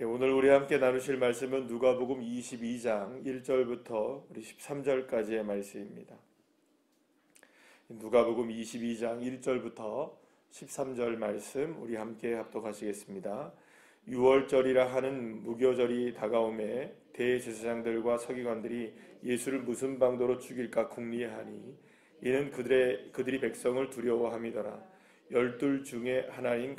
오늘 우리 함께 나누실 말씀은 누가복음 22장 1절부터 우리 13절까지의 말씀입니다. 누가복음 22장 1절부터 13절 말씀 우리 함께 합독하시겠습니다. 유월절이라 하는 무교절이 다가오매 대제사장들과 서기관들이 예수를 무슨 방도로 죽일까 궁리하니 이는 그들이 백성을 두려워함이더라. 12 중에 하나인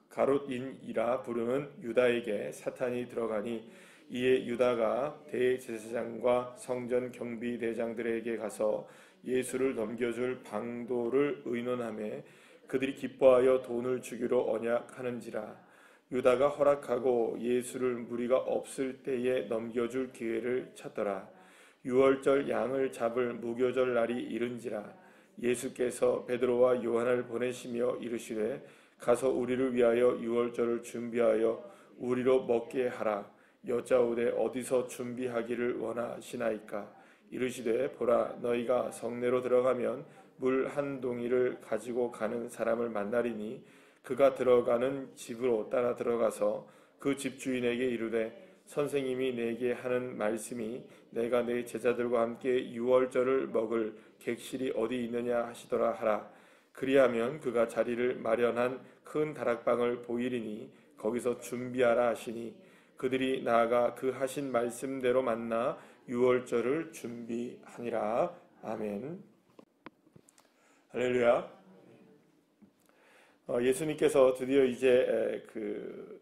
가롯인이라 부르는 유다에게 사탄이 들어가니 이에 유다가 대제사장과 성전 경비대장들에게 가서 예수를 넘겨줄 방도를 의논하며 그들이 기뻐하여 돈을 주기로 언약하는지라. 유다가 허락하고 예수를 무리가 없을 때에 넘겨줄 기회를 찾더라. 유월절 양을 잡을 무교절 날이 이른지라. 예수께서 베드로와 요한을 보내시며 이르시되 가서 우리를 위하여 유월절을 준비하여 우리로 먹게 하라. 여짜오되 어디서 준비하기를 원하시나이까. 이르시되 보라, 너희가 성내로 들어가면 물 한 동이를 가지고 가는 사람을 만나리니 그가 들어가는 집으로 따라 들어가서 그 집주인에게 이르되 선생님이 내게 하는 말씀이 내가 내 제자들과 함께 유월절을 먹을 객실이 어디 있느냐 하시더라 하라. 그리하면 그가 자리를 마련한 큰 다락방을 보이리니 거기서 준비하라 하시니 그들이 나아가 그 하신 말씀대로 만나 유월절을 준비하니라. 아멘. 할렐루야. 예수님께서 드디어 이제 그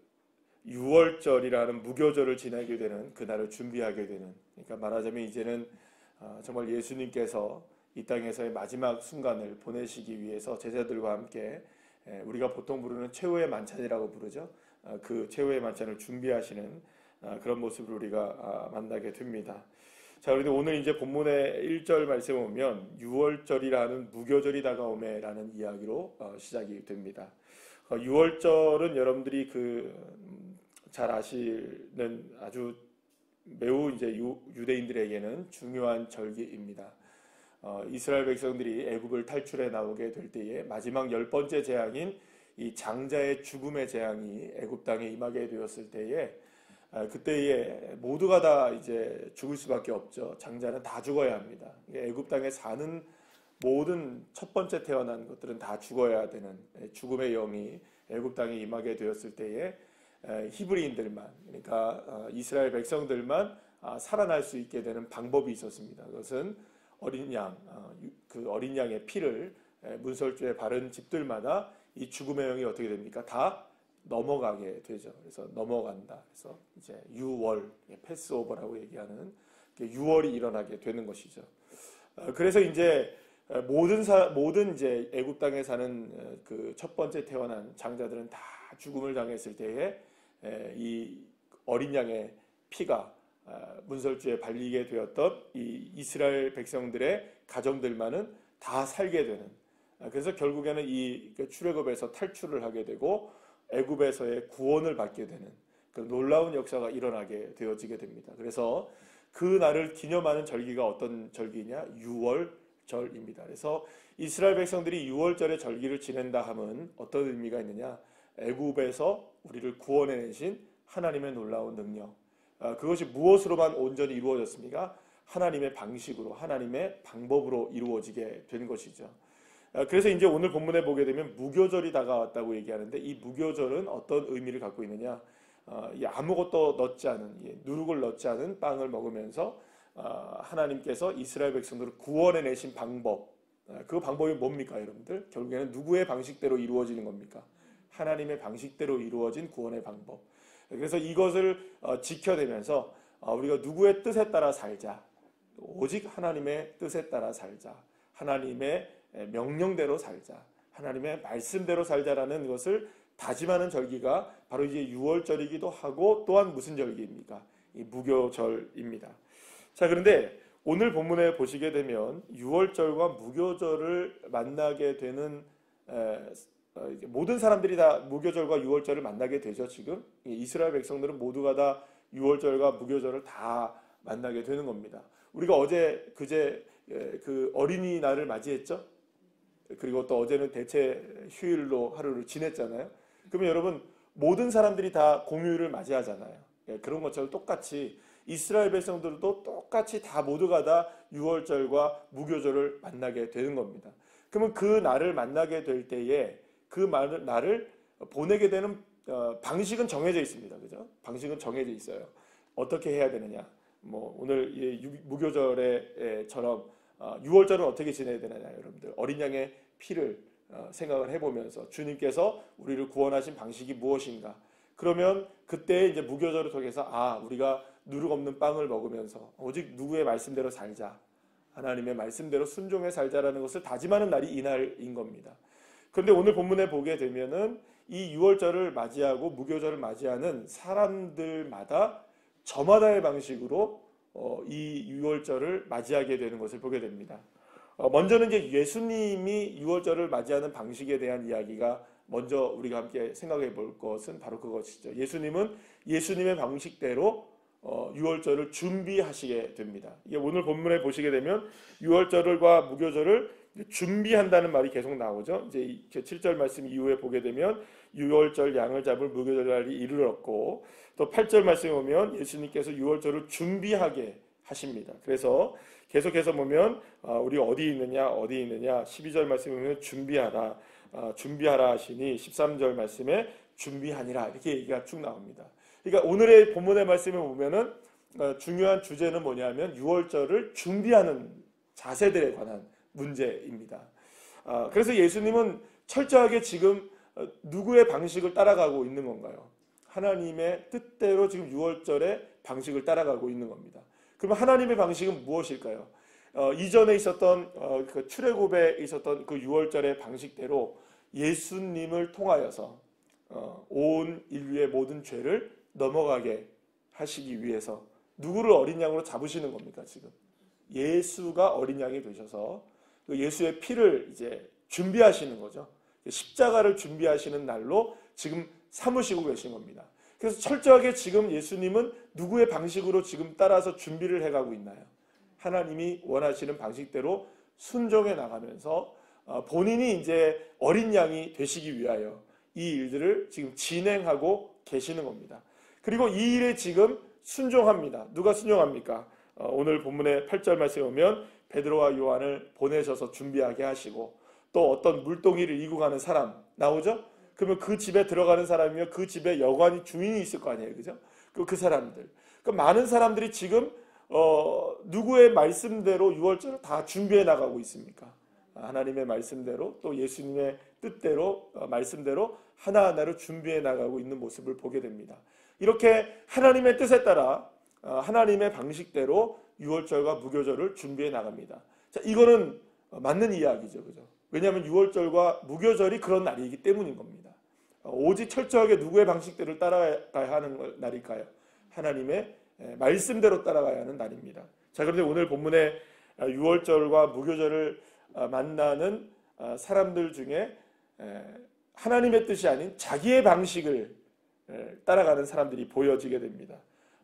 유월절이라는 무교절을 지나게 되는 그날을 준비하게 되는, 그러니까 말하자면 이제는 정말 예수님께서 이 땅에서의 마지막 순간을 보내시기 위해서 제자들과 함께 우리가 보통 부르는 최후의 만찬이라고 부르죠. 그 최후의 만찬을 준비하시는 그런 모습을 우리가 만나게 됩니다. 자, 그런데 오늘 이제 본문의 1절 말씀에 보면 유월절이라는 무교절이 다가오매라는 이야기로 시작이 됩니다. 유월절은 여러분들이 잘 아시는 아주 매우 이제 유대인들에게는 중요한 절기입니다. 이스라엘 백성들이 애굽을 탈출해 나오게 될 때에 마지막 10번째 재앙인 이 장자의 죽음의 재앙이 애굽 땅에 임하게 되었을 때에 그때에 모두가 다 이제 죽을 수밖에 없죠. 장자는 다 죽어야 합니다. 애굽 땅에 사는 모든 첫 번째 태어난 것들은 다 죽어야 되는 죽음의 영이 애굽 땅에 임하게 되었을 때에 히브리인들만, 그러니까 이스라엘 백성들만 살아날 수 있게 되는 방법이 있었습니다. 그것은 어린 양, 그 어린 양의 피를 문설주에 바른 집들마다 이 죽음의 영이 어떻게 됩니까? 다 넘어가게 되죠. 그래서 넘어간다. 그래서 이제 유월, 패스오버라고 얘기하는 유월이 일어나게 되는 것이죠. 그래서 이제 모든 이제 애굽 땅에 사는 그 첫 번째 태어난 장자들은 다 죽음을 당했을 때에 이 어린 양의 피가 문설주에 발리게 되었던 이 이스라엘 백성들의 가정들만은 다 살게 되는, 그래서 결국에는 이 출애굽에서 탈출을 하게 되고 애굽에서의 구원을 받게 되는 그 놀라운 역사가 일어나게 되어지게 됩니다. 그래서 그 날을 기념하는 절기가 어떤 절기냐? 유월절입니다. 그래서 이스라엘 백성들이 유월절의 절기를 지낸다 하면 어떤 의미가 있느냐? 애굽에서 우리를 구원해내신 하나님의 놀라운 능력, 그것이 무엇으로만 온전히 이루어졌습니까? 하나님의 방식으로, 하나님의 방법으로 이루어지게 된 것이죠. 그래서 이제 오늘 본문에 보게 되면 무교절이 다가왔다고 얘기하는데 이 무교절은 어떤 의미를 갖고 있느냐? 아무것도 넣지 않은, 누룩을 넣지 않은 빵을 먹으면서 하나님께서 이스라엘 백성들을 구원해내신 방법, 그 방법이 뭡니까 여러분들? 결국에는 누구의 방식대로 이루어지는 겁니까? 하나님의 방식대로 이루어진 구원의 방법. 그래서 이것을 지켜내면서 우리가 누구의 뜻에 따라 살자, 오직 하나님의 뜻에 따라 살자, 하나님의 명령대로 살자, 하나님의 말씀대로 살자라는 것을 다짐하는 절기가 바로 이제 유월절이기도 하고, 또한 무슨 절기입니까? 이 무교절입니다. 자, 그런데 오늘 본문에 보시게 되면 유월절과 무교절을 만나게 되는 모든 사람들이 다 무교절과 유월절을 만나게 되죠. 지금 이스라엘 백성들은 모두가 다 유월절과 무교절을 다 만나게 되는 겁니다. 우리가 그제 그 어린이날을 맞이했죠. 그리고 또 어제는 대체 휴일로 하루를 지냈잖아요. 그러면 여러분 모든 사람들이 다 공휴일을 맞이하잖아요. 그런 것처럼 똑같이 이스라엘 백성들도 똑같이 다 모두가 다 유월절과 무교절을 만나게 되는 겁니다. 그러면 그 날을 만나게 될 때에 그 날을 보내게 되는 방식은 정해져 있습니다. 그죠? 방식은 정해져 있어요. 어떻게 해야 되느냐? 뭐 오늘 무교절에처럼 유월절은 어떻게 지내야 되느냐, 여러분들. 어린 양의 피를 생각을 해보면서 주님께서 우리를 구원하신 방식이 무엇인가? 그러면 그때 이제 무교절을 통해서 우리가 누룩 없는 빵을 먹으면서 오직 누구의 말씀대로 살자, 하나님의 말씀대로 순종해 살자라는 것을 다짐하는 날이 이날인 겁니다. 그런데 오늘 본문에 보게 되면은 이 유월절을 맞이하고 무교절을 맞이하는 사람들마다 저마다의 방식으로 이 유월절을 맞이하게 되는 것을 보게 됩니다. 먼저는 이제 예수님이 유월절을 맞이하는 방식에 대한 이야기가 먼저 우리가 함께 생각해 볼 것은 바로 그것이죠. 예수님은 예수님의 방식대로 유월절을 준비하시게 됩니다. 이게 오늘 본문에 보시게 되면 유월절과 무교절을 준비한다는 말이 계속 나오죠. 이제 7절 말씀 이후에 보게 되면 유월절 양을 잡을 무교절 날이 이르렀고, 또 8절 말씀에 보면 예수님께서 유월절을 준비하게 하십니다. 그래서 계속해서 보면 우리 어디 있느냐 12절 말씀에 보면 준비하라 하시니 13절 말씀에 준비하니라 이렇게 얘기가 쭉 나옵니다. 그러니까 오늘의 본문의 말씀에 보면은 중요한 주제는 뭐냐면 유월절을 준비하는 자세들에 관한 문제입니다. 그래서 예수님은 철저하게 지금 누구의 방식을 따라가고 있는 건가요? 하나님의 뜻대로 지금 유월절의 방식을 따라가고 있는 겁니다. 그러면 하나님의 방식은 무엇일까요? 이전에 있었던 그 출애굽에 있었던 그 유월절의 방식대로 예수님을 통하여서 온 인류의 모든 죄를 넘어가게 하시기 위해서 누구를 어린 양으로 잡으시는 겁니까? 지금 예수가 어린 양이 되셔서 그 예수의 피를 이제 준비하시는 거죠. 십자가를 준비하시는 날로 지금 삼으시고 계신 겁니다. 그래서 철저하게 지금 예수님은 누구의 방식으로 지금 따라서 준비를 해가고 있나요? 하나님이 원하시는 방식대로 순종해 나가면서 본인이 이제 어린 양이 되시기 위하여 이 일들을 지금 진행하고 계시는 겁니다. 그리고 이 일에 지금 순종합니다. 누가 순종합니까? 오늘 본문의 8절 말씀에 보면 베드로와 요한을 보내셔서 준비하게 하시고, 또 어떤 물동이를 이고 가는 사람 나오죠? 그러면 그 집에 들어가는 사람이면 그 집에 여관이 주인이 있을 거 아니에요, 그죠? 그 사람들, 그 많은 사람들이 지금 누구의 말씀대로 유월절을 다 준비해 나가고 있습니까? 하나님의 말씀대로, 또 예수님의 뜻대로 말씀대로 하나하나를 준비해 나가고 있는 모습을 보게 됩니다. 이렇게 하나님의 뜻에 따라 하나님의 방식대로 유월절과 무교절을 준비해 나갑니다. 자, 이거는 맞는 이야기죠, 그죠? 왜냐하면 유월절과 무교절이 그런 날이기 때문인 겁니다. 오직 철저하게 누구의 방식대로 따라가야 하는 날일까요? 하나님의 말씀대로 따라가야 하는 날입니다. 자, 그런데 오늘 본문에 유월절과 무교절을 만나는 사람들 중에 하나님의 뜻이 아닌 자기의 방식을 따라가는 사람들이 보여지게 됩니다.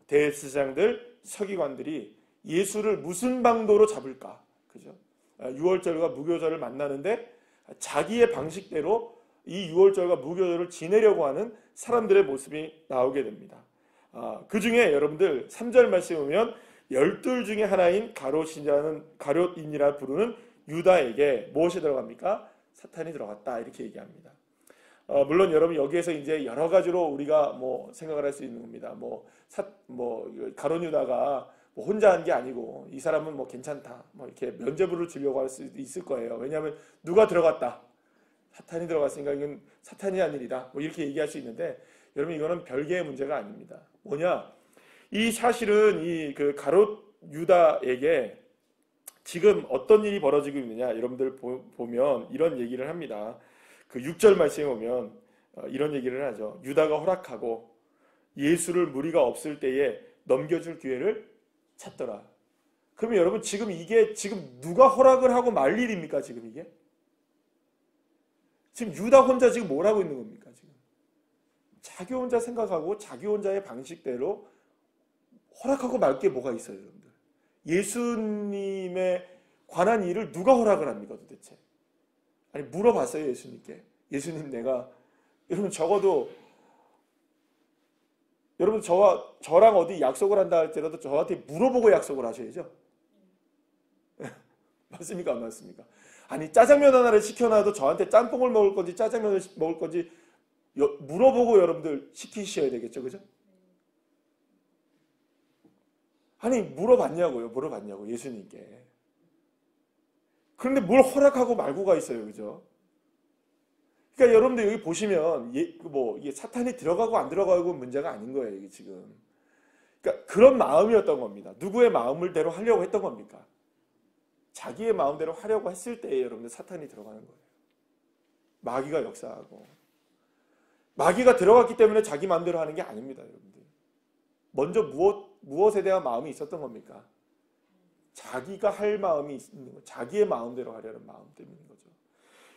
대제사장들, 서기관들이 예수를 무슨 방도로 잡을까? 그죠? 유월절과 무교절을 만나는데 자기의 방식대로 이 유월절과 무교절을 지내려고 하는 사람들의 모습이 나오게 됩니다. 그 중에 여러분들 3절 말씀에 보면 12 중에 하나인 가롯인이라 부르는 유다에게 무엇이 들어갑니까? 사탄이 들어갔다 이렇게 얘기합니다. 물론 여러분 여기에서 이제 여러 가지로 우리가 뭐 생각을 할 수 있는 겁니다. 가롯 유다가 혼자 한 게 아니고 이 사람은 뭐 괜찮다, 이렇게 면죄부를 주려고 할 수도 있을 거예요. 왜냐하면 누가 들어갔다, 사탄이 들어갔으니까 이건 사탄이 한 일이다, 이렇게 얘기할 수 있는데 여러분 이거는 별개의 문제가 아닙니다. 뭐냐? 이 사실은 이 그 가롯 유다에게 지금 어떤 일이 벌어지고 있느냐? 여러분들 보면 이런 얘기를 합니다. 그 6절 말씀에 보면 이런 얘기를 하죠. 유다가 허락하고 예수를 무리가 없을 때에 넘겨줄 기회를 찾더라. 그러면 여러분 지금 이게 지금 누가 허락을 하고 말 일입니까? 지금 이게? 지금 유다 혼자 지금 뭘 하고 있는 겁니까? 지금 자기 혼자 생각하고 자기 혼자의 방식대로 허락하고 말 게 뭐가 있어요, 여러분들? 예수님에 관한 일을 누가 허락을 합니까, 도대체? 아니 물어봤어요, 예수님께. 예수님, 내가 여러분 적어도 여러분 저랑 어디 약속을 한다 할지라도 저한테 물어보고 약속을 하셔야죠. 맞습니까? 안 맞습니까? 아니 짜장면 하나를 시켜놔도 저한테 짬뽕을 먹을 건지 짜장면을 먹을 건지 물어보고 여러분들 시키셔야 되겠죠. 그죠? 아니 물어봤냐고요 예수님께. 그런데 뭘 허락하고 말고가 있어요. 그죠? 그러니까 여러분들 여기 보시면 이게 사탄이 들어가고 안 들어가고 문제가 아닌 거예요. 이게 지금. 그러니까 그런 마음이었던 겁니다. 누구의 마음대로 하려고 했던 겁니까? 자기의 마음대로 하려고 했을 때에 여러분들 사탄이 들어가는 거예요. 마귀가 역사하고. 마귀가 들어갔기 때문에 자기 마음대로 하는 게 아닙니다. 여러분들. 먼저 무엇에 대한 마음이 있었던 겁니까? 자기가 할 마음이 있는 거, 자기의 마음대로 하려는 마음 때문인 거죠.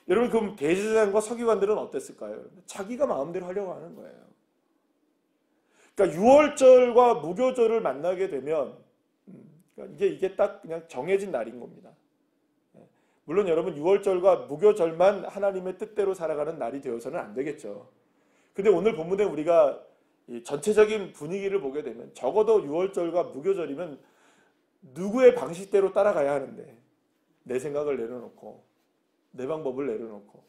여러분 그럼 대제사장과 서기관들은 어땠을까요? 자기가 마음대로 하려고 하는 거예요. 그러니까 유월절과 무교절을 만나게 되면 이게 딱 그냥 정해진 날인 겁니다. 물론 여러분 유월절과 무교절만 하나님의 뜻대로 살아가는 날이 되어서는 안 되겠죠. 근데 오늘 본문에 우리가 이 전체적인 분위기를 보게 되면 적어도 유월절과 무교절이면 누구의 방식대로 따라가야 하는데 내 생각을 내려놓고 내 방법을 내려놓고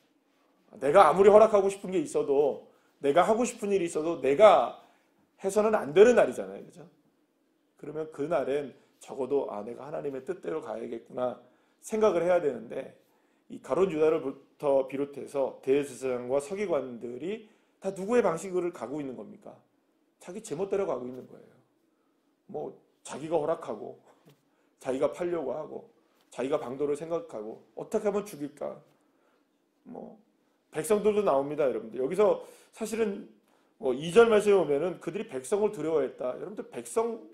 내가 아무리 허락하고 싶은 게 있어도 내가 하고 싶은 일이 있어도 내가 해서는 안 되는 날이잖아요. 그죠? 그러면 그 날엔 적어도 내가 하나님의 뜻대로 가야겠구나 생각을 해야 되는데 이 가룟 유다를부터 비롯해서 대제사장과 서기관들이 다 누구의 방식을 가고 있는 겁니까? 자기 제멋대로 가고 있는 거예요. 뭐 자기가 허락하고 자기가 팔려고 하고 자기가 방도를 생각하고 어떻게 하면 죽일까? 뭐 백성들도 나옵니다, 여러분들. 여기서 사실은 2절 말씀에 보면은 그들이 백성을 두려워했다. 여러분들 백성들도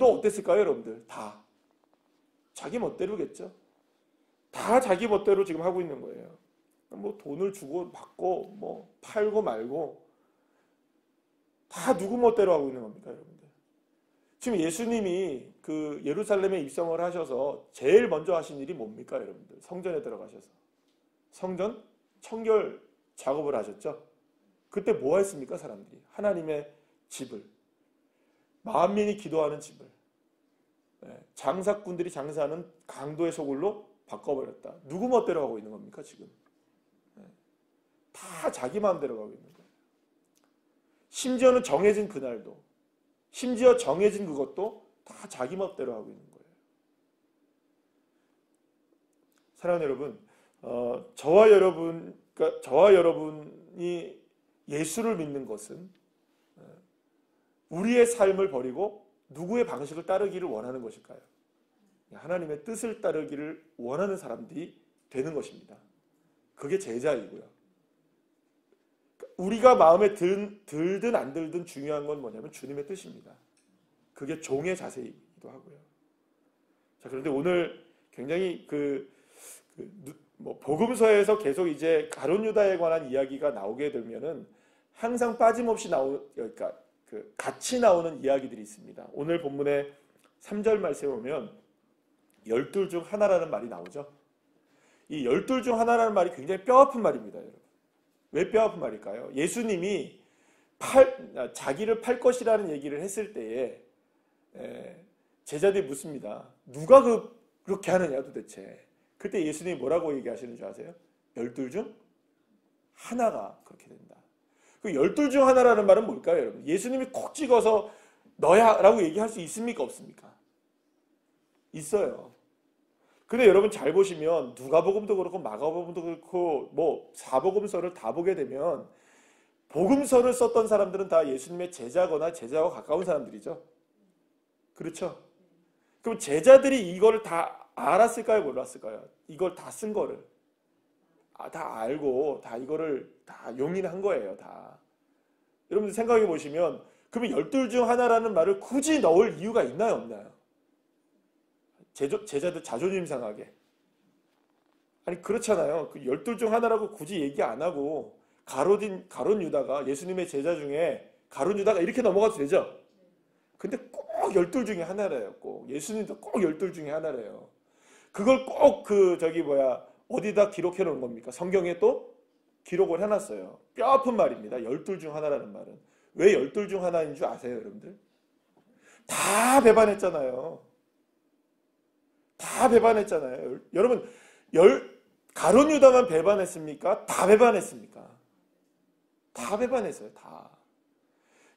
어땠을까요, 여러분들? 다 자기 멋대로겠죠. 다 자기 멋대로 지금 하고 있는 거예요. 뭐 돈을 주고 받고 뭐 팔고 말고 다 누구 멋대로 하고 있는 겁니까, 여러분들? 지금 예수님이 그 예루살렘에 입성을 하셔서 제일 먼저 하신 일이 뭡니까, 여러분들? 성전에 들어가셔서 성전 청결 작업을 하셨죠. 그때 뭐 했습니까, 사람들이? 하나님의 집을, 만민이 기도하는 집을 장사꾼들이 장사하는 강도의 소굴로 바꿔버렸다. 누구 멋대로 하고 있는 겁니까, 지금? 다 자기 마음대로 가고 있는 거예요. 심지어는 정해진 그날도, 심지어 정해진 그것도 다 자기 멋대로 하고 있는 거예요. 사랑하는 여러분, 저와 여러분이 예수를 믿는 것은 우리의 삶을 버리고 누구의 방식을 따르기를 원하는 것일까요? 하나님의 뜻을 따르기를 원하는 사람들이 되는 것입니다. 그게 제자이고요. 우리가 마음에 들든 안 들든 중요한 건 뭐냐면 주님의 뜻입니다. 그게 종의 자세이기도 하고요. 자, 그런데 오늘 굉장히 복음서에서 계속 이제 가룟 유다에 관한 이야기가 나오게 되면은 항상 빠짐없이 그러니까 같이 나오는 이야기들이 있습니다. 오늘 본문의 3절 말씀에 보면 12 중 하나라는 말이 나오죠. 이 12 중 하나라는 말이 굉장히 뼈아픈 말입니다, 여러분. 왜 뼈아픈 말일까요? 예수님이 자기를 팔 것이라는 얘기를 했을 때에 제자들이 묻습니다. 누가 그렇게 하느냐 도대체. 그때 예수님이 뭐라고 얘기하시는 줄 아세요? 12 중 하나가 그렇게 된다. 그 12 중 하나라는 말은 뭘까요, 여러분? 예수님이 콕 찍어서 너야 라고 얘기할 수 있습니까, 없습니까? 있어요. 근데 여러분 잘 보시면 누가복음도 그렇고 마가복음도 그렇고 뭐 사복음서를 다 보게 되면 복음서를 썼던 사람들은 다 예수님의 제자거나 제자와 가까운 사람들이죠. 그렇죠? 그럼 제자들이 이걸 다 알았을까요, 몰랐을까요? 이걸 다 쓴 거를 다 알고 다 이거를 다 용인한 거예요, 다. 여러분들 생각해 보시면 그러면 12 중 하나라는 말을 굳이 넣을 이유가 있나요, 없나요? 제자들 자존심 상하게. 아니 그렇잖아요. 그 12 중 하나라고 굳이 얘기 안 하고 가룟 유다가 예수님의 제자 중에 가룟 유다가 이렇게 넘어가도 되죠. 근데 꼭 12 중에 하나래요. 꼭 예수님도 꼭 12 중에 하나래요. 그걸 꼭 어디다 기록해 놓은 겁니까? 성경에 또 기록을 해놨어요. 뼈아픈 말입니다. 12 중 하나라는 말은. 왜 12 중 하나인 줄 아세요, 여러분들? 다 배반했잖아요. 다 배반했잖아요. 여러분, 가룟 유다만 배반했습니까? 다 배반했습니까? 다 배반했어요. 다.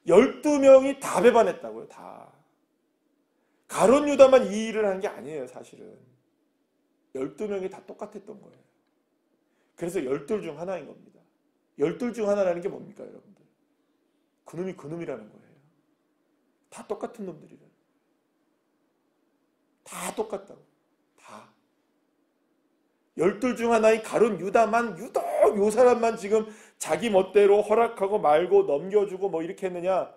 12명이 다 배반했다고요. 다. 가룟 유다만 이 일을 한 게 아니에요. 사실은. 12명이 다 똑같았던 거예요. 그래서 12 중 하나인 겁니다. 12 중 하나라는 게 뭡니까, 여러분들? 그놈이 그놈이라는 거예요. 다 똑같은 놈들이래. 다 똑같다고. 다. 12 중 하나인 가룟 유다만 유독 요 사람만 지금 자기 멋대로 허락하고 말고 넘겨주고 뭐 이렇게 했느냐?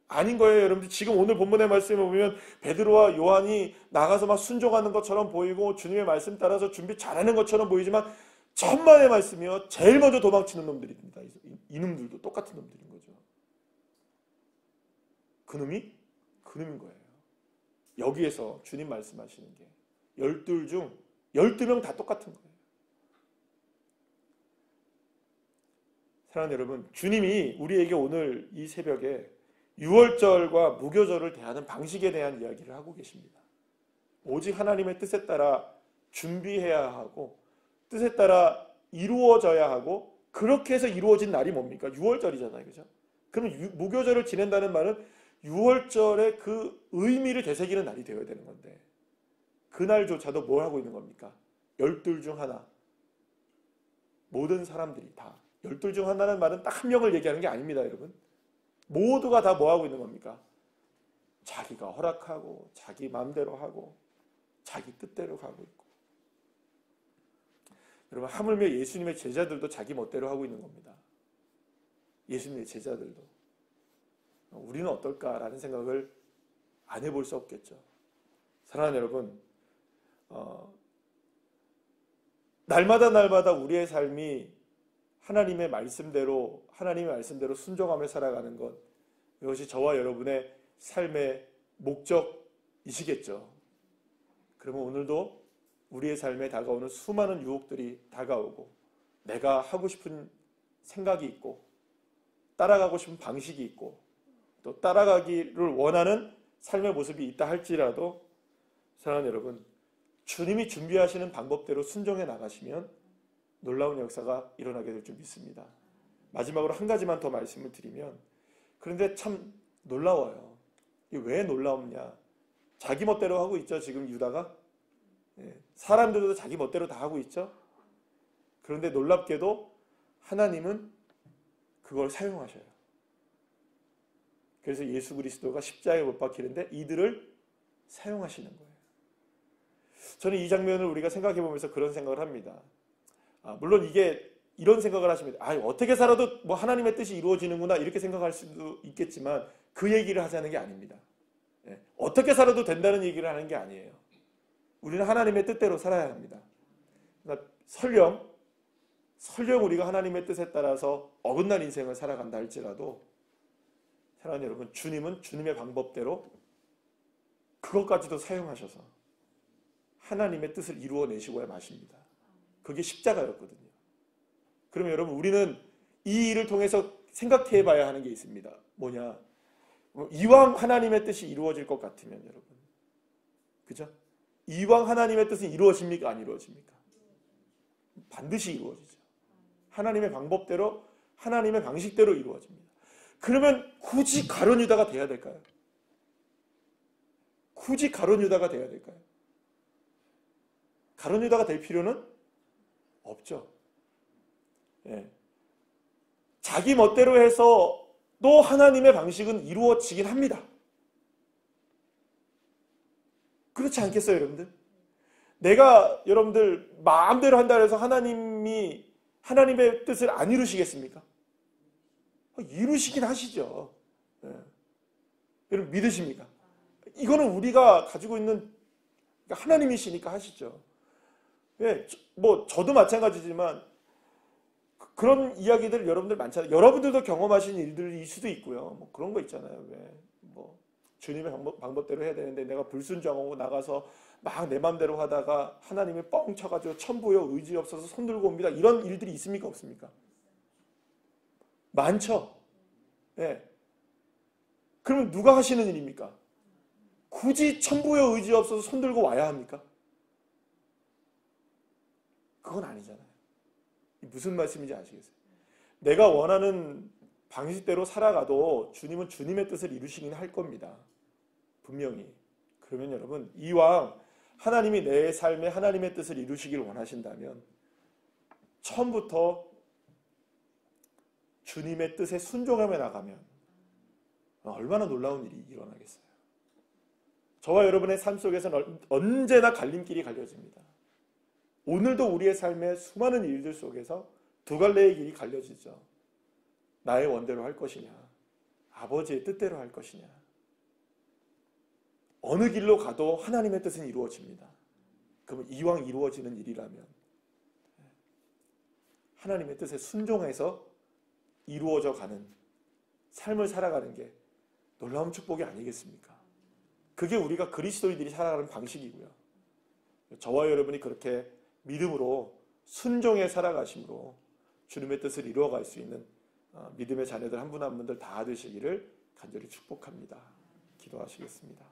아닌 거예요, 여러분들. 지금 오늘 본문의 말씀을 보면 베드로와 요한이 나가서 막 순종하는 것처럼 보이고 주님의 말씀 따라서 준비 잘하는 것처럼 보이지만 천만의 말씀이요. 제일 먼저 도망치는 놈들입니다. 이놈들도 똑같은 놈들인 거죠. 그놈이 그놈인 거예요. 여기에서 주님 말씀하시는 게 12 중 12명 다 똑같은 거예요. 사랑하는 여러분, 주님이 우리에게 오늘 이 새벽에 유월절과 무교절을 대하는 방식에 대한 이야기를 하고 계십니다. 오직 하나님의 뜻에 따라 준비해야 하고 뜻에 따라 이루어져야 하고 그렇게 해서 이루어진 날이 뭡니까? 유월절이잖아요. 그죠? 그러면 무교절을 지낸다는 말은 유월절의 그 의미를 되새기는 날이 되어야 되는 건데 그날조차도 뭘 하고 있는 겁니까? 12 중 하나. 모든 사람들이 다 12 중 하나는 말은 딱 한 명을 얘기하는 게 아닙니다. 여러분. 모두가 다 뭐 하고 있는 겁니까? 자기가 허락하고 자기 마음대로 하고 자기 뜻대로 가고 있고 여러분 하물며 예수님의 제자들도 자기 멋대로 하고 있는 겁니다. 예수님의 제자들도 우리는 어떨까라는 생각을 안 해볼 수 없겠죠. 사랑하는 여러분 날마다 우리의 삶이 하나님의 말씀대로 순종하며 살아가는 것 이것이 저와 여러분의 삶의 목적이시겠죠. 그러면 오늘도 우리의 삶에 다가오는 수많은 유혹들이 다가오고 내가 하고 싶은 생각이 있고 따라가고 싶은 방식이 있고 또 따라가기를 원하는 삶의 모습이 있다 할지라도 사랑하는 여러분 주님이 준비하시는 방법대로 순종해 나가시면 놀라운 역사가 일어나게 될 줄 믿습니다. 마지막으로 한 가지만 더 말씀을 드리면 그런데 참 놀라워요. 이게 왜 놀라웠냐? 자기 멋대로 하고 있죠. 지금 유다가. 사람들도 자기 멋대로 다 하고 있죠. 그런데 놀랍게도 하나님은 그걸 사용하셔요. 그래서 예수 그리스도가 십자가에 못 박히는데 이들을 사용하시는 거예요. 저는 이 장면을 우리가 생각해 보면서 그런 생각을 합니다. 물론 이게 이런 생각을 하십니다. 어떻게 살아도 뭐 하나님의 뜻이 이루어지는구나 이렇게 생각할 수도 있겠지만 그 얘기를 하자는 게 아닙니다. 어떻게 살아도 된다는 얘기를 하는 게 아니에요. 우리는 하나님의 뜻대로 살아야 합니다. 그러니까 설령 우리가 하나님의 뜻에 따라서 어긋난 인생을 살아간다 할지라도 사랑하는 여러분 주님은 주님의 방법대로 그것까지도 사용하셔서 하나님의 뜻을 이루어내시고야 마십니다. 그게 십자가였거든요. 그러면 여러분 우리는 이 일을 통해서 생각해 봐야 하는 게 있습니다. 뭐냐? 이왕 하나님의 뜻이 이루어질 것 같으면 여러분 그죠? 이왕 하나님의 뜻은 이루어집니까? 안 이루어집니까? 반드시 이루어지죠. 하나님의 방법대로 하나님의 방식대로 이루어집니다. 그러면 굳이 가룟 유다가 돼야 될까요? 굳이 가룟 유다가 돼야 될까요? 가룟 유다가 될 필요는 없죠. 자기 멋대로 해서 또 하나님의 방식은 이루어지긴 합니다. 그렇지 않겠어요, 여러분들? 내가 여러분들 마음대로 한다 해서 하나님이 하나님의 뜻을 안 이루시겠습니까? 이루시긴 하시죠. 여러분 믿으십니까? 이거는 우리가 가지고 있는 하나님이시니까 하시죠. 뭐 저도 마찬가지지만 그런 이야기들 여러분들 많잖아요. 여러분들도 경험하신 일들일 수도 있고요. 뭐 그런 거 있잖아요. 뭐 주님의 방법대로 해야 되는데 내가 불순종하고 나가서 막 내 맘대로 하다가 하나님이 뻥 쳐가지고 천부여 의지 없어서 손 들고 옵니다. 이런 일들이 있습니까? 없습니까? 많죠. 그러면 누가 하시는 일입니까? 굳이 천부의 의지 없어서 손들고 와야 합니까? 그건 아니잖아요. 무슨 말씀인지 아시겠어요? 내가 원하는 방식대로 살아가도 주님은 주님의 뜻을 이루시긴 할 겁니다. 분명히. 그러면 여러분, 이왕 하나님이 내 삶에 하나님의 뜻을 이루시길 원하신다면 처음부터 주님의 뜻에 순종하며 나가면 얼마나 놀라운 일이 일어나겠어요. 저와 여러분의 삶 속에서는 언제나 갈림길이 갈려집니다. 오늘도 우리의 삶의 수많은 일들 속에서 두 갈래의 길이 갈려지죠. 나의 원대로 할 것이냐, 아버지의 뜻대로 할 것이냐. 어느 길로 가도 하나님의 뜻은 이루어집니다. 그러면 이왕 이루어지는 일이라면 하나님의 뜻에 순종해서 이루어져 가는 삶을 살아가는 게 놀라운 축복이 아니겠습니까? 그게 우리가 그리스도인들이 살아가는 방식이고요. 저와 여러분이 그렇게 믿음으로 순종해 살아가심으로 주님의 뜻을 이루어갈 수 있는 믿음의 자녀들 한 분 한 분들 다 되시기를 간절히 축복합니다. 기도하시겠습니다.